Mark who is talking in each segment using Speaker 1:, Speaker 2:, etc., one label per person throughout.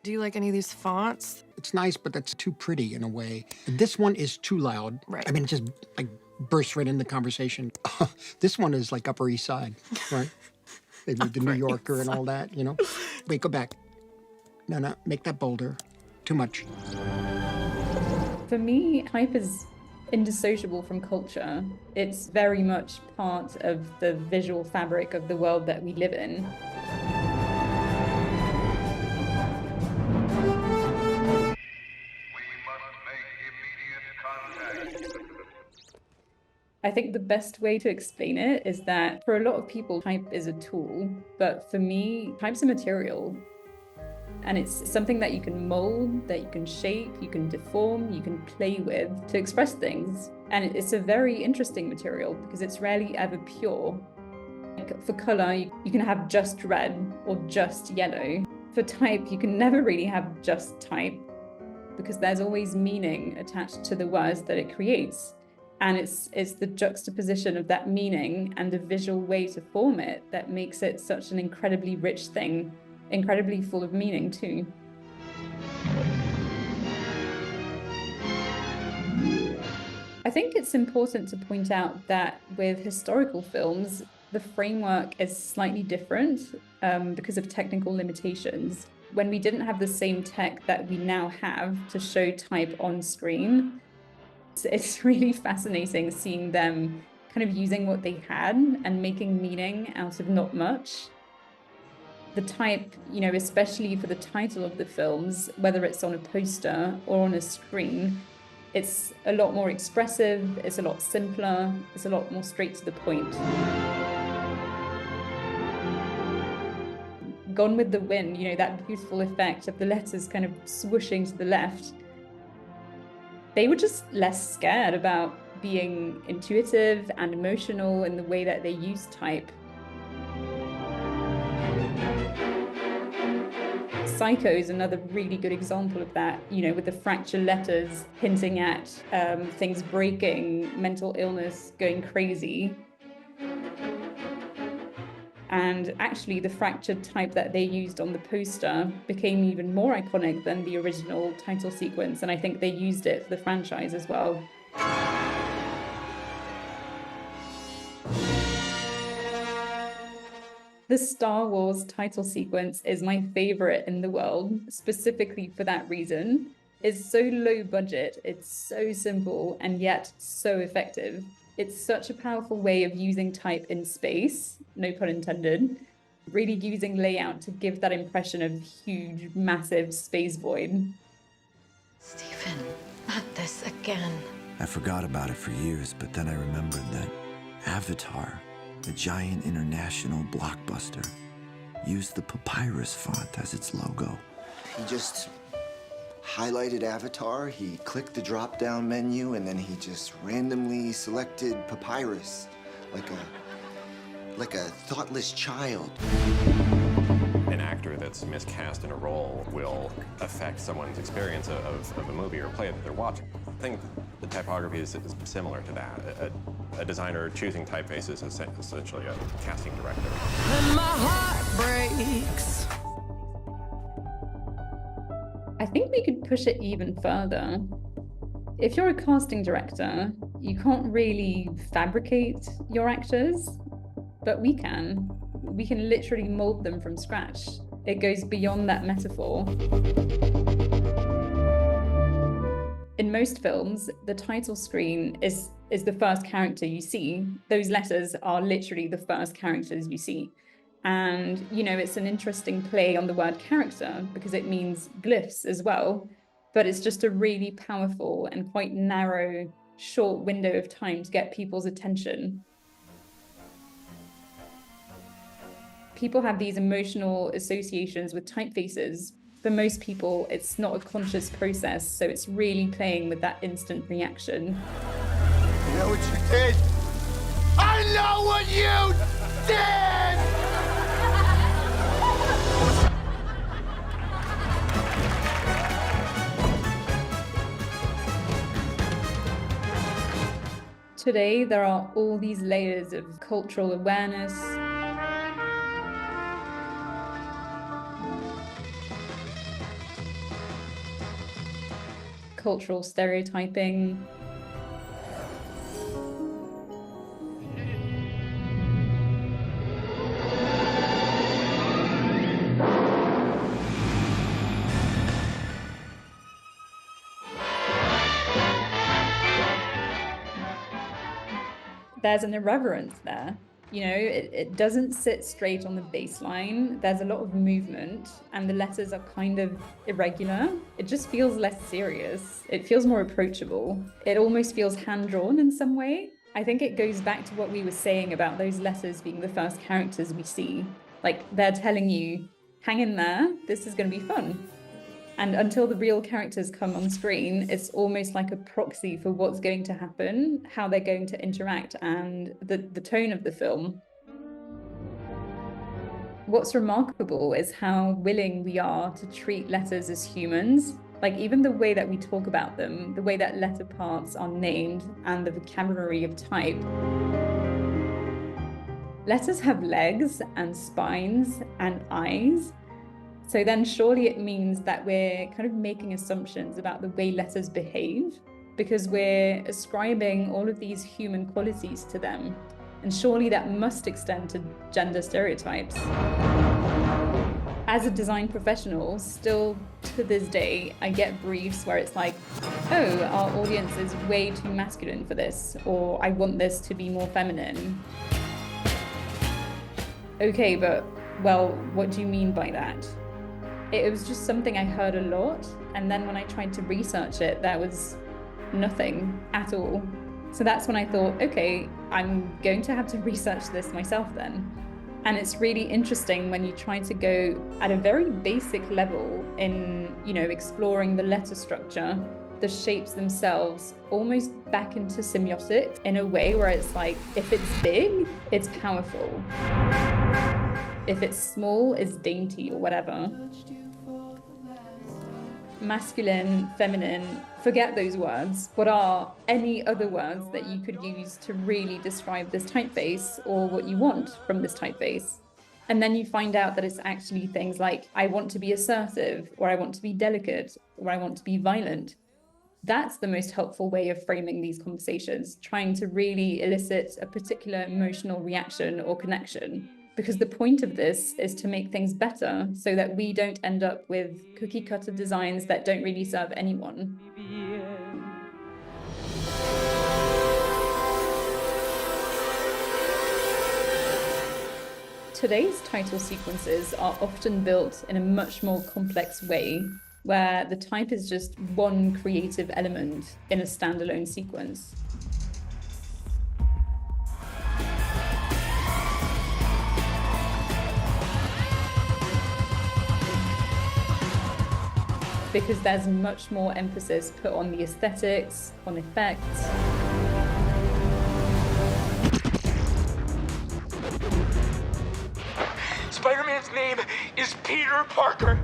Speaker 1: Do you like any of these fonts?
Speaker 2: It's nice, but that's too pretty in a way. This one is too loud.
Speaker 1: Right.
Speaker 2: I mean, it just like bursts right in the conversation. This one is like Upper East Side, right? They moved to New Yorker and all that, you know? Wait, go back. No, make that bolder. Too much.
Speaker 3: For me, type is indissociable from culture. It's very much part of the visual fabric of the world that we live in. I think the best way to explain it is that for a lot of people, type is a tool, but for me, type's a material. And it's something that you can mold, that you can shape, you can deform, you can play with to express things. And it's a very interesting material because it's rarely ever pure. For color, you can have just red or just yellow. For type, you can never really have just type because there's always meaning attached to the words that it creates. And it's the juxtaposition of that meaning and the visual way to form it that makes it such an incredibly rich thing, incredibly full of meaning too. I think it's important to point out that with historical films, the framework is slightly different because of technical limitations. When we didn't have the same tech that we now have to show type on screen, it's really fascinating seeing them kind of using what they had and making meaning out of not much. The type, especially for the title of the films, whether it's on a poster or on a screen, it's a lot more expressive, it's a lot simpler, it's a lot more straight to the point. Gone with the Wind, that beautiful effect of the letters kind of swooshing to the left. They were just less scared about being intuitive and emotional in the way that they use type. Psycho is another really good example of that, with the fractured letters hinting at things breaking, mental illness, going crazy. And actually the fractured type that they used on the poster became even more iconic than the original title sequence, and I think they used it for the franchise as well. The Star Wars title sequence is my favorite in the world, specifically for that reason. It's so low budget, it's so simple, and yet so effective. It's such a powerful way of using type in space, no pun intended, really using layout to give that impression of huge, massive space void.
Speaker 4: Stephen, not this again.
Speaker 5: I forgot about it for years, but then I remembered that Avatar, the giant international blockbuster, used the papyrus font as its logo.
Speaker 6: He just highlighted Avatar, he clicked the drop-down menu, and then he just randomly selected papyrus, like a thoughtless child.
Speaker 7: An actor that's miscast in a role will affect someone's experience of a movie or play that they're watching. I think the typography is similar to that. A designer choosing typefaces is essentially a casting director.
Speaker 1: And my heart breaks.
Speaker 3: I think we could push it even further. If you're a casting director, you can't really fabricate your actors, but we can. We can literally mold them from scratch. It goes beyond that metaphor. In most films, the title screen is the first character you see. Those letters are literally the first characters you see. And, it's an interesting play on the word character because it means glyphs as well. But it's just a really powerful and quite narrow, short window of time to get people's attention. People have these emotional associations with typefaces. For most people, it's not a conscious process, so it's really playing with that instant reaction.
Speaker 6: You know what you did? I know what you did!
Speaker 3: Today, there are all these layers of cultural awareness, cultural stereotyping. There's an irreverence there. You know, it doesn't sit straight on the baseline. There's a lot of movement and the letters are kind of irregular. It just feels less serious. It feels more approachable. It almost feels hand-drawn in some way. I think it goes back to what we were saying about those letters being the first characters we see. Like, they're telling you, hang in there, this is going to be fun. And until the real characters come on screen, it's almost like a proxy for what's going to happen, how they're going to interact, and the tone of the film. What's remarkable is how willing we are to treat letters as humans. Like, even the way that we talk about them, the way that letter parts are named, and the vocabulary of type. Letters have legs and spines and eyes. So then surely it means that we're kind of making assumptions about the way letters behave, because we're ascribing all of these human qualities to them. And surely that must extend to gender stereotypes. As a design professional, still to this day, I get briefs where it's like, oh, our audience is way too masculine for this, or I want this to be more feminine. Okay, but, well, what do you mean by that? It was just something I heard a lot, and then when I tried to research it, there was nothing at all. So that's when I thought, okay, I'm going to have to research this myself then. And it's really interesting when you try to go at a very basic level in, you know, exploring the letter structure, the shapes themselves, almost back into semiotics in a way where it's like, if it's big, it's powerful. If it's small, it's dainty or whatever. Masculine, feminine, forget those words. What are any other words that you could use to really describe this typeface or what you want from this typeface? And then you find out that it's actually things like, I want to be assertive, or I want to be delicate, or I want to be violent. That's the most helpful way of framing these conversations, trying to really elicit a particular emotional reaction or connection. Because the point of this is to make things better so that we don't end up with cookie cutter designs that don't really serve anyone. Today's title sequences are often built in a much more complex way, where the type is just one creative element in a standalone sequence. Because there's much more emphasis put on the aesthetics, on effects.
Speaker 8: Spider-Man's name is Peter Parker.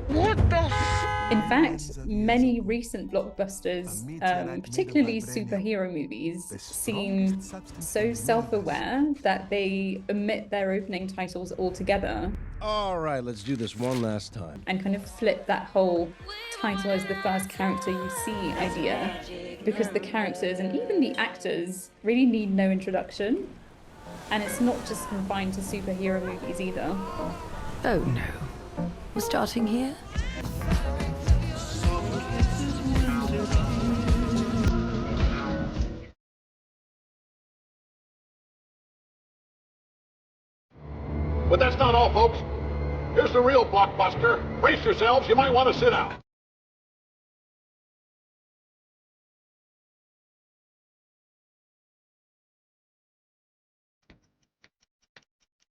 Speaker 8: What the
Speaker 3: In fact, many recent blockbusters, particularly superhero movies, seem so self-aware that they omit their opening titles altogether.
Speaker 9: All right, let's do this one last time.
Speaker 3: And kind of flip that whole title as the first character you see idea, because the characters and even the actors really need no introduction. And it's not just confined to superhero movies either.
Speaker 1: Oh no. We're starting here?
Speaker 10: But that's not all, folks. Here's the real blockbuster. Brace yourselves, you might want to sit down.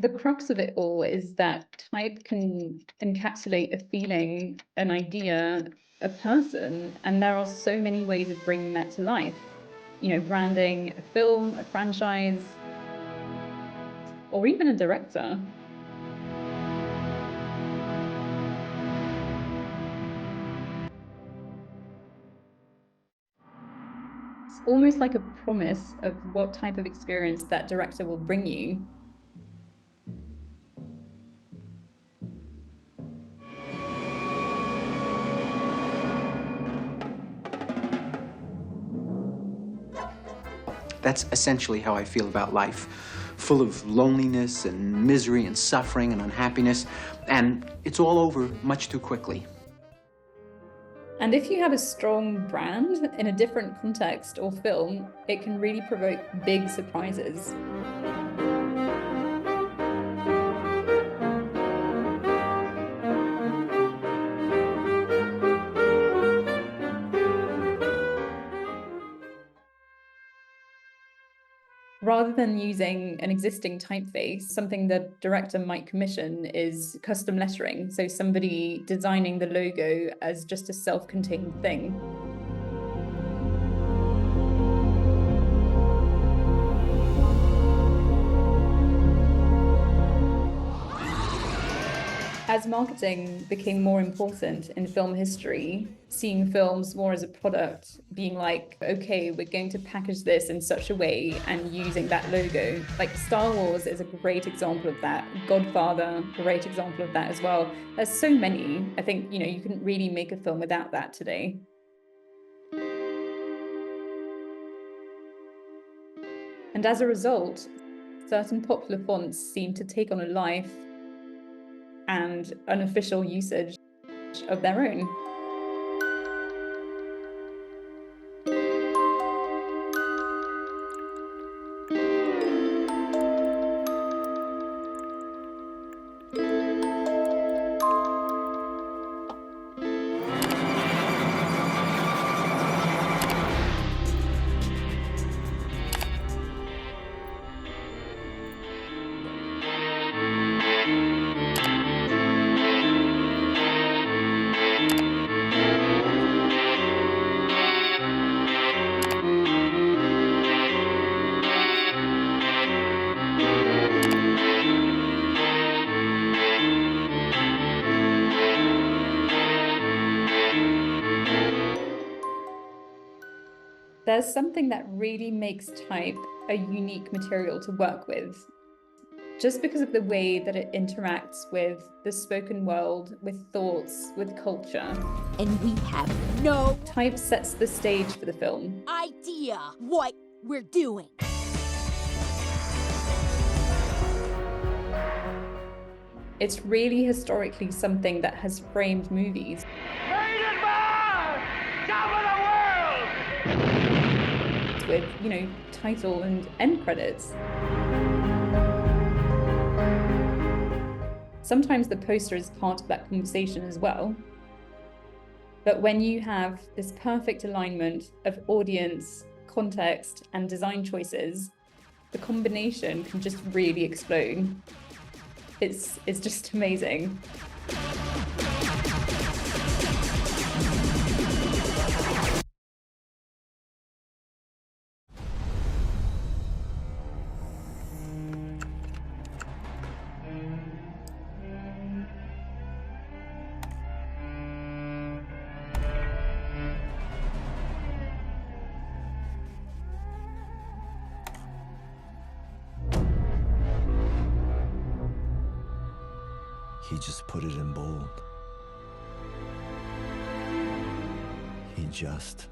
Speaker 3: The crux of it all is that type can encapsulate a feeling, an idea, a person, and there are so many ways of bringing that to life. You know, branding a film, a franchise, or even a director. It's almost like a promise of what type of experience that director will bring you.
Speaker 11: That's essentially how I feel about life. Full of loneliness and misery and suffering and unhappiness, and it's all over much too quickly.
Speaker 3: And if you have a strong brand in a different context or film, it can really provoke big surprises. Rather than using an existing typeface, something the director might commission is custom lettering. So somebody designing the logo as just a self-contained thing. As marketing became more important in film history, seeing films more as a product, being like, okay, we're going to package this in such a way and using that logo. Like Star Wars is a great example of that. Godfather, great example of that as well. There's so many. I think, you couldn't really make a film without that today. And as a result, certain popular fonts seem to take on a life and unofficial usage of their own. There's something that really makes type a unique material to work with, just because of the way that it interacts with the spoken world, with thoughts, with culture.
Speaker 12: And we have no
Speaker 3: Type sets the stage for the film.
Speaker 12: idea what we're doing.
Speaker 3: It's really historically something that has framed movies. With, title and end credits. Sometimes the poster is part of that conversation as well. But when you have this perfect alignment of audience, context, and design choices, the combination can just really explode. It's just amazing.
Speaker 5: He just put it in bold. He just